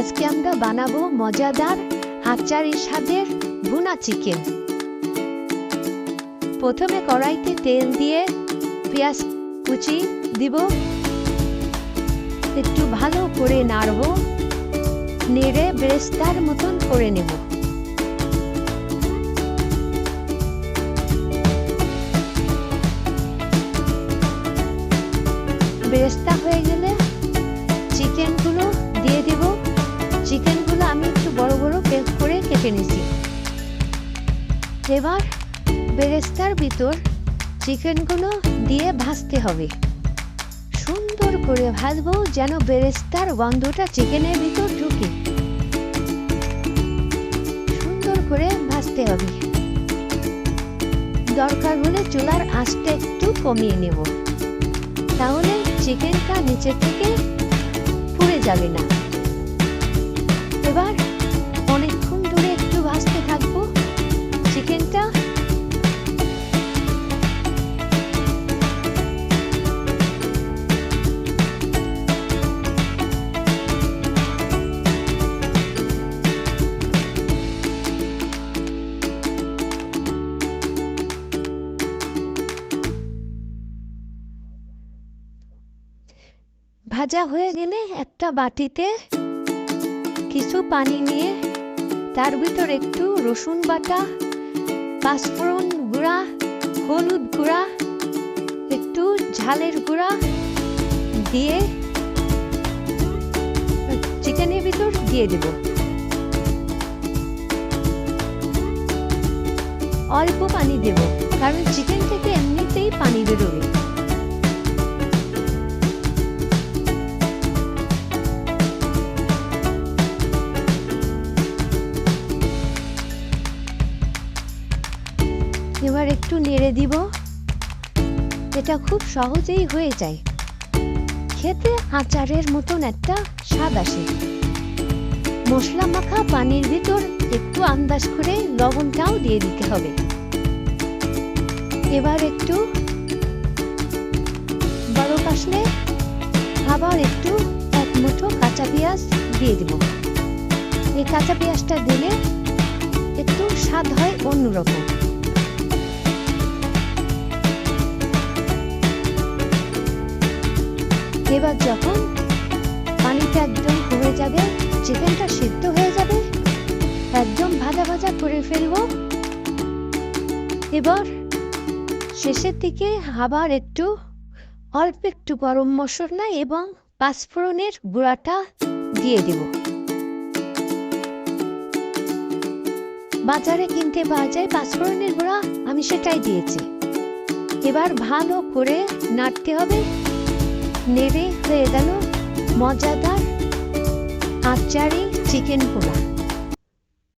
আজকে আমরা বানাবো মজাদার আচারের স্বাদের ভুনা চিকেন। প্রথমে কড়াইতে তেল দিয়ে পেঁয়াজ কুচি দিব, একটু ভালো করে নাড়বো, নেড়ে বেরেস্তার মতন করে নেব। বেরেস্তা হয়ে গেলে চিকেনগুলো দিয়ে দিব। চিকেনগুলো আমি একটু বড় বড় পিস করে কেটে নিয়েছি। এবার বেরেস্তার ভিতর চিকেনগুলো দিয়ে ভাজতে হবে। সুন্দর করে ভাজবো যেন বেরেস্তার গন্ধটা চিকেনের ভিতর ঢুকে। সুন্দর করে ভাজতে হবে। দরকার হলে চুলার আঁচটা একটু কমিয়ে নেব, তাহলে চিকেনটা নিচে থেকে পুড়ে যাবে না। এবার অনেকক্ষণ ধরে একটু ভাজতে থাকবো চিকেনটা। ভাজা হয়ে গেলে একটা বাটিতে কিছু পানি নিয়ে তার ভিতর একটু রসুন বাটা, পাঁচফোড়ন গুঁড়া, হলুদ গুঁড়া, একটু ঝালের গুঁড়া দিয়ে চিকেনের ভিতর দিয়ে দেব। অল্প পানি দেব, কারণ চিকেন থেকে এমনিতেই পানি বেরোবে। এবার একটু নেড়ে দিব। এটা খুব সহজেই হয়ে যায়, খেতে আচারের মতন একটা স্বাদ আসে। মশলা মাখা পানির ভিতর একটু আন্দাজ করে লবণটাও দিয়ে দিতে হবে। এবার একটু বরফ আসলে আবার একটু এক মুঠো কাঁচা পেঁয়াজ দিয়ে দিব। এই কাঁচা পেঁয়াজটা দিলে একটু স্বাদ হয় অন্যরকম। এবার যখন পানিটা একদম কমে যাবে, চিকেনটা সিদ্ধ হয়ে যাবে, একদম ভাজা ভাজা করে ফেলবো। এবার শেষের দিকে আবার অল্প একটু গরম মশলা এবং পাঁচফোড়নের গুঁড়াটা দিয়ে দেব। বাজারে কিনতে পাওয়া যায় পাঁচফোড়নের গুঁড়া, আমি সেটাই দিয়েছি। এবার ভালো করে নাড়তে হবে। নেড়ে হয়ে গেল মজাদার আচারি চিকেন পোলা।